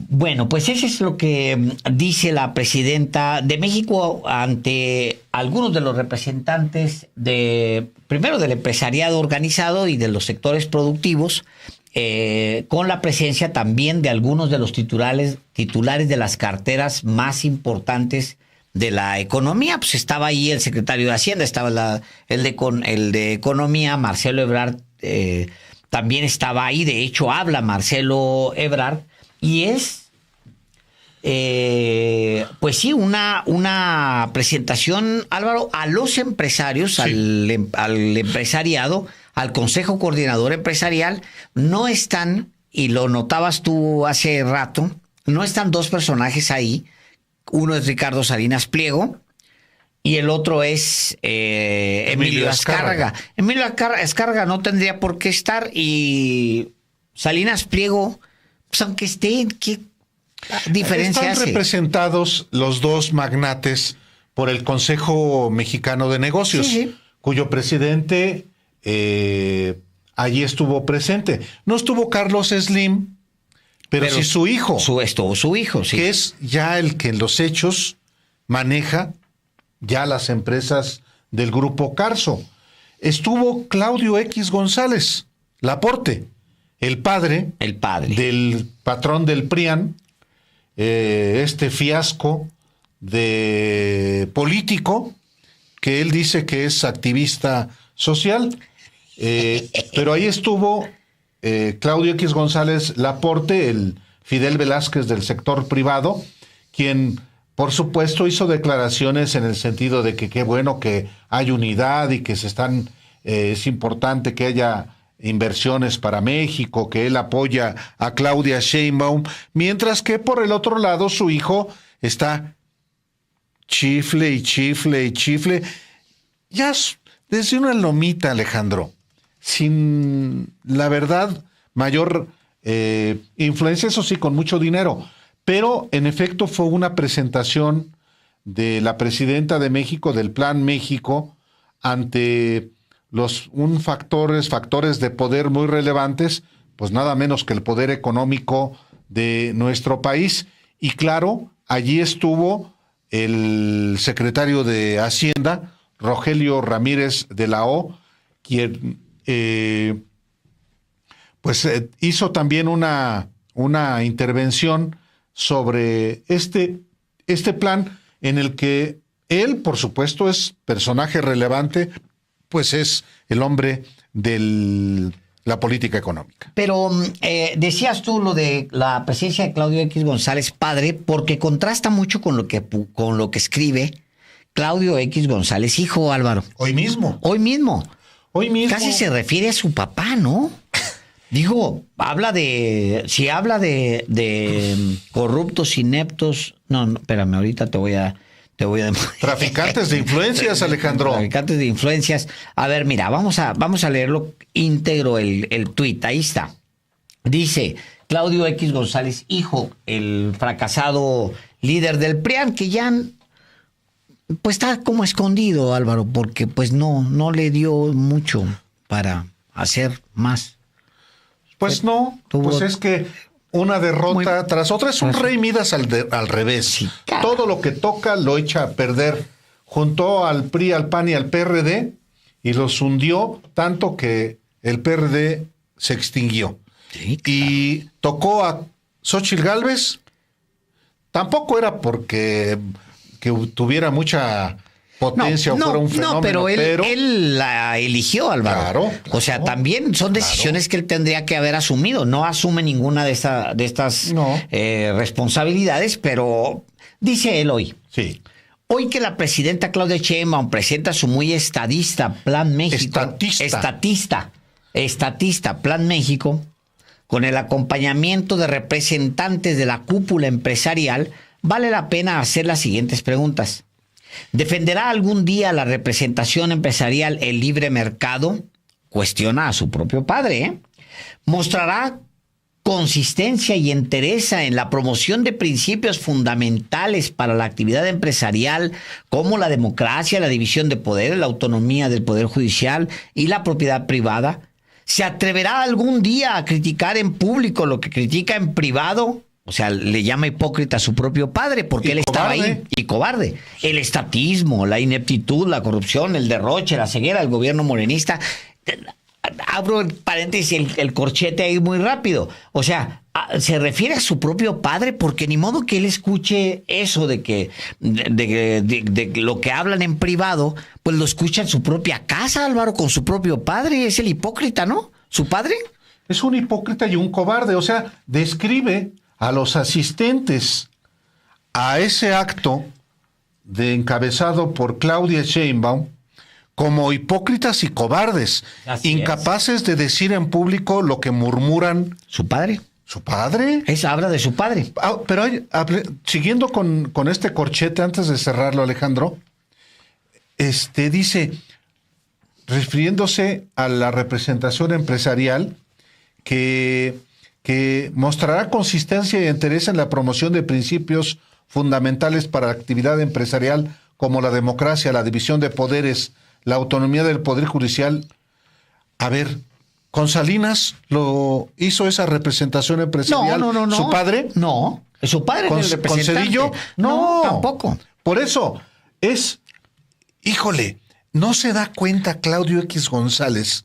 Bueno, pues eso es lo que dice la presidenta de México ante algunos de los representantes primero del empresariado organizado y de los sectores productivos, con la presencia también de algunos de los titulares de las carteras más importantes de la economía. Pues estaba ahí el secretario de Hacienda, estaba el de Economía, Marcelo Ebrard, también estaba ahí. De hecho, habla Marcelo Ebrard y es, pues sí, una presentación, Álvaro, a los empresarios, sí, al empresariado, al Consejo Coordinador Empresarial. No están, y lo notabas tú hace rato, no están dos personajes ahí. Uno es Ricardo Salinas Pliego y el otro es Emilio Azcárraga. Emilio Azcárraga no tendría por qué estar, y Salinas Pliego, pues aunque esté, ¿qué diferencia hace? Están representados los dos magnates por el Consejo Mexicano de Negocios, sí, sí, cuyo presidente allí estuvo presente. No estuvo Carlos Slim, pero sí su hijo. Estuvo su hijo, sí. Que es ya el que en los hechos maneja ya las empresas del Grupo Carso. Estuvo Claudio X González Laporte, el padre del patrón del PRIAN, este fiasco de político que él dice que es activista social. Pero ahí estuvo Claudio X González Laporte, el Fidel Velázquez del sector privado, quien por supuesto hizo declaraciones en el sentido de que qué bueno que hay unidad y que es importante que haya inversiones para México, que él apoya a Claudia Sheinbaum, mientras que por el otro lado su hijo está chifle y chifle y chifle, ya desde una lomita, Alejandro, sin, la verdad, mayor influencia, eso sí, con mucho dinero. Pero, en efecto, fue una presentación de la presidenta de México, del Plan México, ante factores de poder muy relevantes, pues nada menos que el poder económico de nuestro país. Y claro, allí estuvo el secretario de Hacienda, Rogelio Ramírez de la O, quien hizo también una intervención sobre este plan en el que él, por supuesto, es personaje relevante, pues es el hombre de la política económica. Pero decías tú lo de la presencia de Claudio X González padre, porque contrasta mucho con lo que escribe Claudio X González hijo, Álvaro. Hoy mismo. Casi se refiere a su papá, ¿no? Digo, habla de corruptos, ineptos. No, espérame, ahorita te voy a traficantes de influencias, Alejandro. Traficantes de influencias. A ver, mira, vamos a leerlo íntegro el tuit. Ahí está. Dice Claudio X González hijo, el fracasado líder del PRIAN, que ya pues está como escondido, Álvaro, porque pues no le dio mucho para hacer más. Pues no, pues es que una derrota tras otra es un rey Midas al revés. Sí, todo lo que toca lo echa a perder. Juntó al PRI, al PAN y al PRD y los hundió tanto que el PRD se extinguió. Sí, claro. Y tocó a Xóchitl Gálvez. Tampoco era porque que tuviera mucha potencia o fuera un fenómeno. No, pero él la eligió, Álvaro. Claro. O sea, también son decisiones que él tendría que haber asumido. No asume ninguna de estas responsabilidades, pero dice él hoy. Sí. Hoy que la presidenta Claudia Sheinbaum presenta su muy estadista Plan México. Estatista Plan México, con el acompañamiento de representantes de la cúpula empresarial, vale la pena hacer las siguientes preguntas. ¿Defenderá algún día la representación empresarial el libre mercado? Cuestiona a su propio padre. ¿Mostrará consistencia y entereza en la promoción de principios fundamentales para la actividad empresarial, como la democracia, la división de poderes, la autonomía del poder judicial y la propiedad privada? ¿Se atreverá algún día a criticar en público lo que critica en privado? O sea, le llama hipócrita a su propio padre porque él estaba ahí. Y cobarde. El estatismo, la ineptitud, la corrupción, el derroche, la ceguera del gobierno morenista. Abro el paréntesis, el corchete ahí muy rápido. O sea, se refiere a su propio padre porque ni modo que él escuche eso de lo que hablan en privado, pues lo escucha en su propia casa, Álvaro, con su propio padre. Es el hipócrita, ¿no? ¿Su padre? Es un hipócrita y un cobarde. O sea, describe a los asistentes a ese acto encabezado por Claudia Sheinbaum como hipócritas y cobardes, incapaces de decir en público lo que murmuran. ¿Su padre? ¿Su padre? Habla de su padre. Pero siguiendo con este corchete, antes de cerrarlo, Alejandro, dice, refiriéndose a la representación empresarial, que mostrará consistencia y interés en la promoción de principios fundamentales para la actividad empresarial como la democracia, la división de poderes, la autonomía del Poder Judicial. A ver, ¿con Salinas lo hizo esa representación empresarial? No. ¿Su padre? No, es su padre. ¿Con Cedillo? No, tampoco. Por eso, híjole, ¿no se da cuenta Claudio X González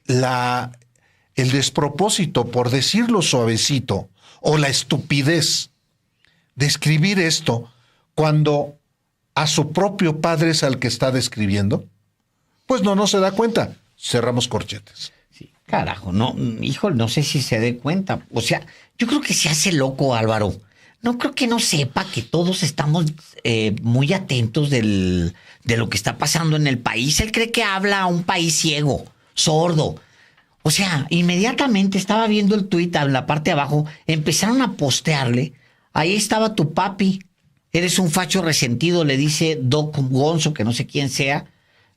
el despropósito, por decirlo suavecito, o la estupidez de escribir esto cuando a su propio padre es al que está describiendo? Pues no se da cuenta. Cerramos corchetes. Sí, carajo, no, híjole, no sé si se dé cuenta. O sea, yo creo que se hace loco, Álvaro. No creo que no sepa que todos estamos muy atentos de lo que está pasando en el país. Él cree que habla a un país ciego, sordo. O sea, inmediatamente estaba viendo el tuit en la parte de abajo, empezaron a postearle. Ahí estaba tu papi. Eres un facho resentido, le dice Doc Gonzo, que no sé quién sea.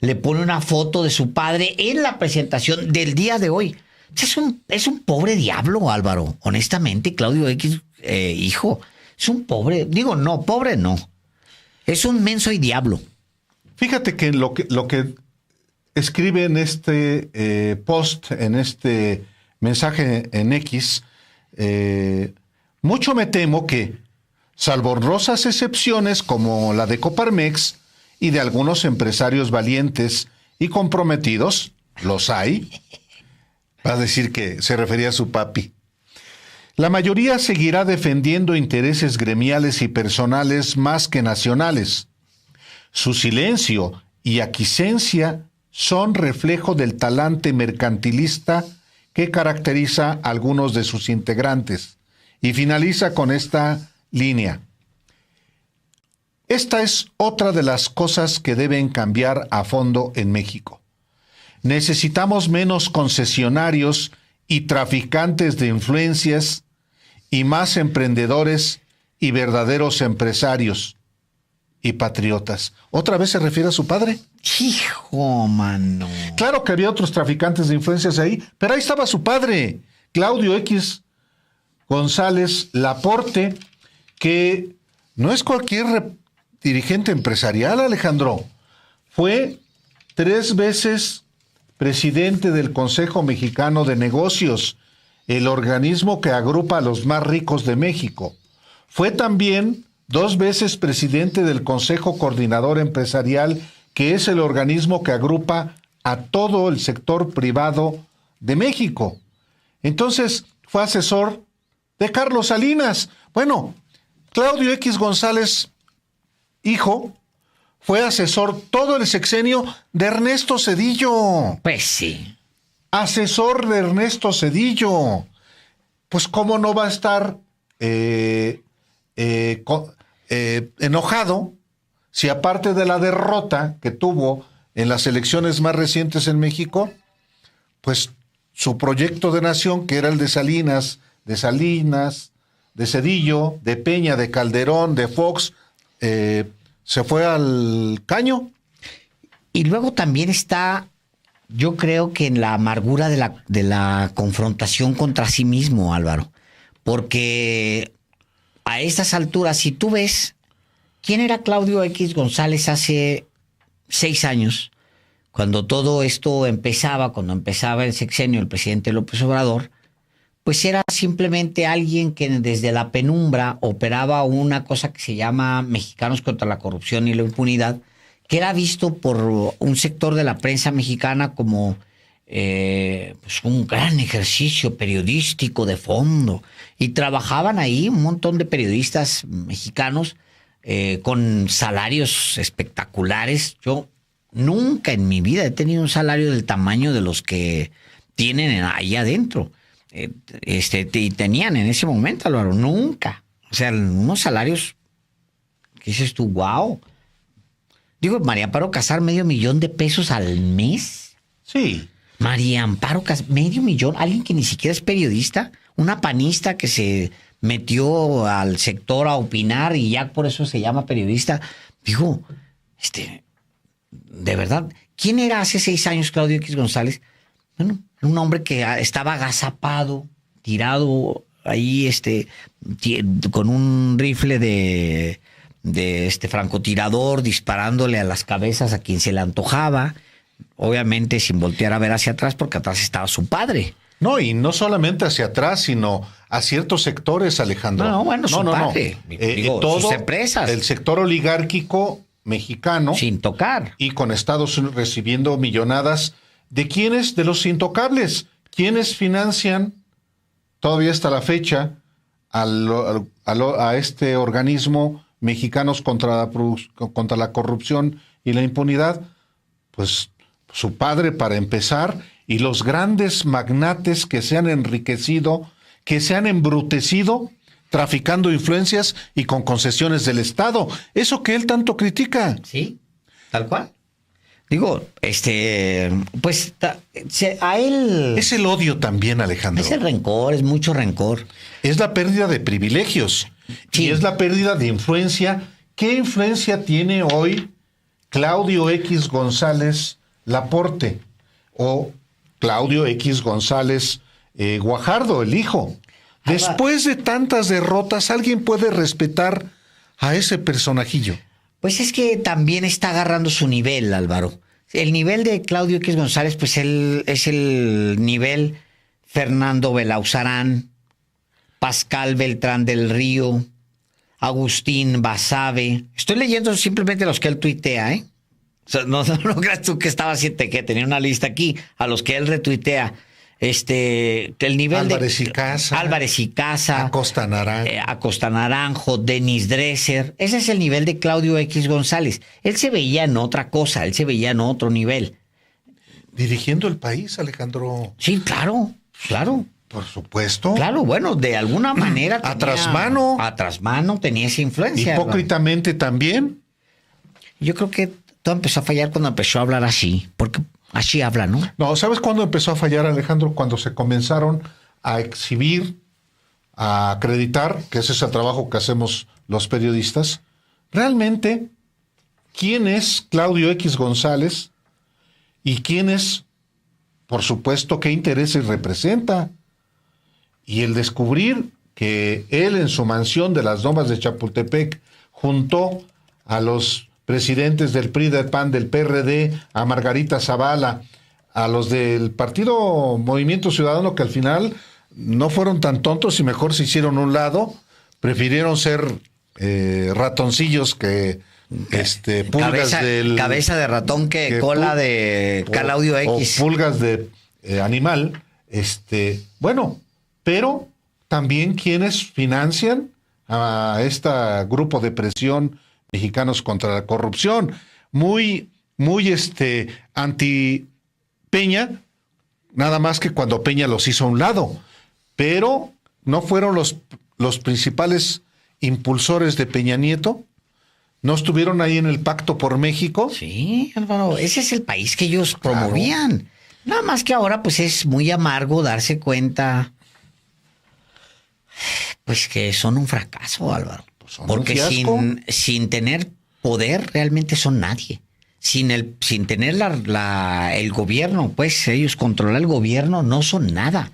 Le pone una foto de su padre en la presentación del día de hoy. Es un pobre diablo, Álvaro. Honestamente, Claudio X, hijo, es un pobre. Digo, no, pobre no. Es un menso y diablo. Fíjate que lo que escribe en este post, en este mensaje en X, mucho me temo que, salvo honrosas excepciones como la de Coparmex y de algunos empresarios valientes y comprometidos, los hay, va a decir que se refería a su papi, la mayoría seguirá defendiendo intereses gremiales y personales más que nacionales. Su silencio y aquiescencia son reflejo del talante mercantilista que caracteriza a algunos de sus integrantes. Y finaliza con esta línea. Esta es otra de las cosas que deben cambiar a fondo en México. Necesitamos menos concesionarios y traficantes de influencias y más emprendedores y verdaderos empresarios y patriotas. ¿Otra vez se refiere a su padre? Hijo, mano. Claro que había otros traficantes de influencias ahí, pero ahí estaba su padre, Claudio X González Laporte, que no es cualquier dirigente empresarial, Alejandro. Fue 3 veces presidente del Consejo Mexicano de Negocios, el organismo que agrupa a los más ricos de México. Fue también 2 veces presidente del Consejo Coordinador Empresarial, que es el organismo que agrupa a todo el sector privado de México. Entonces, fue asesor de Carlos Salinas. Bueno, Claudio X González, hijo, fue asesor todo el sexenio de Ernesto Zedillo. Pues sí. Asesor de Ernesto Zedillo. Pues cómo no va a estar enojado si, aparte de la derrota que tuvo en las elecciones más recientes en México, pues su proyecto de nación, que era el de Salinas, de Zedillo, de Peña, de Calderón, de Fox, se fue al caño. Y luego también está, yo creo que en la amargura de la confrontación contra sí mismo, Álvaro. Porque a estas alturas, si tú ves quién era Claudio X González hace 6 años, cuando todo esto empezaba, cuando empezaba el sexenio del presidente López Obrador, pues era simplemente alguien que desde la penumbra operaba una cosa que se llama Mexicanos contra la Corrupción y la Impunidad, que era visto por un sector de la prensa mexicana como pues un gran ejercicio periodístico de fondo. Y trabajaban ahí un montón de periodistas mexicanos con salarios espectaculares. Yo nunca en mi vida he tenido un salario del tamaño de los que tienen ahí adentro. Y tenían en ese momento, Álvaro, nunca. O sea, unos salarios que dices tú, wow. Digo, María Amparo Casar, $500,000 al mes. Sí. María Amparo Casar, $500,000, alguien que ni siquiera es periodista, una panista que se metió al sector a opinar y ya por eso se llama periodista. Digo, de verdad, ¿quién era hace 6 años Claudio X González? Bueno, un hombre que estaba agazapado, tirado ahí, con un rifle de francotirador, disparándole a las cabezas a quien se le antojaba, obviamente sin voltear a ver hacia atrás, porque atrás estaba su padre. No, y no solamente hacia atrás, sino a ciertos sectores, Alejandro. No, bueno, su padre. Digo, todo sus empresas. El sector oligárquico mexicano. Sin tocar. Y con Estados Unidos recibiendo millonadas. ¿De quiénes? De los intocables. ¿Quiénes financian todavía hasta la fecha a este organismo Mexicanos contra la Corrupción y la Impunidad? Pues su padre, para empezar, y los grandes magnates que se han enriquecido, que se han embrutecido traficando influencias y con concesiones del Estado. Eso que él tanto critica. Sí, tal cual. Digo, pues a él... Es el odio también, Alejandro. Es el rencor, es mucho rencor. Es la pérdida de privilegios. Sí. Y es la pérdida de influencia. ¿Qué influencia tiene hoy Claudio X González Laporte? O Claudio X González Guajardo, el hijo. Después de tantas derrotas, ¿alguien puede respetar a ese personajillo? Pues es que también está agarrando su nivel, Álvaro. El nivel de Claudio X González, pues es el nivel Fernando Belauzarán, Pascal Beltrán del Río, Agustín Basabe. Estoy leyendo simplemente los que él tuitea, ¿eh? O sea, no creas tú que que tenía una lista aquí, a los que él retuitea. El nivel Álvarez y Casa. Álvarez y Casa. Acosta Naranjo. Acosta Naranjo, Denis Dresser. Ese es el nivel de Claudio X González. Él se veía en otra cosa, él se veía en otro nivel. Dirigiendo el país, Alejandro. Sí, claro. Por supuesto. Claro, bueno, de alguna manera. A trasmano. A trasmano tenía esa influencia. Hipócritamente también. Yo creo que todo empezó a fallar cuando empezó a hablar así, porque así habla, ¿no? No, ¿sabes cuándo empezó a fallar, Alejandro? Cuando se comenzaron a exhibir, a acreditar, que ese es el trabajo que hacemos los periodistas, realmente, ¿quién es Claudio X González? Y quién es, por supuesto, qué intereses representa. Y el descubrir que él en su mansión de las Lomas de Chapultepec juntó a los presidentes del PRI, del PAN, del PRD, a Margarita Zavala, a los del partido Movimiento Ciudadano, que al final no fueron tan tontos y mejor se hicieron a un lado, prefirieron ser ratoncillos que pulgas cabeza de ratón que cola de Claudio X. O pulgas de animal. Bueno, pero también quienes financian a este grupo de presión Mexicanos contra la Corrupción, muy anti Peña, nada más que cuando Peña los hizo a un lado, pero no fueron los principales impulsores de Peña Nieto. ¿No estuvieron ahí en el Pacto por México? Sí, Álvaro, ese es el país que ellos promovían. Claro. Nada más que ahora pues es muy amargo darse cuenta pues que son un fracaso, Álvaro. Pues porque sin tener poder realmente son nadie. Sin tener el gobierno, pues ellos controlar el gobierno, no son nada.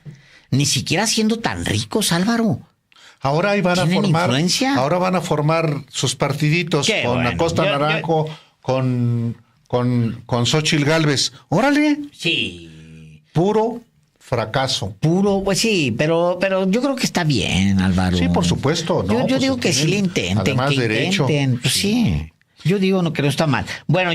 Ni siquiera siendo tan ricos, Álvaro. Ahora ahí van a formar influencia. Ahora van a formar sus partiditos con Acosta Naranjo, con Xóchitl Gálvez. ¡Órale! Sí. Puro fracaso. Puro, pues sí, pero yo creo que está bien, Álvaro. Sí, por supuesto. ¿No? Yo Pues digo que sí le intenten, además que derecho. intenten. Pues sí, yo digo que no está mal. Bueno.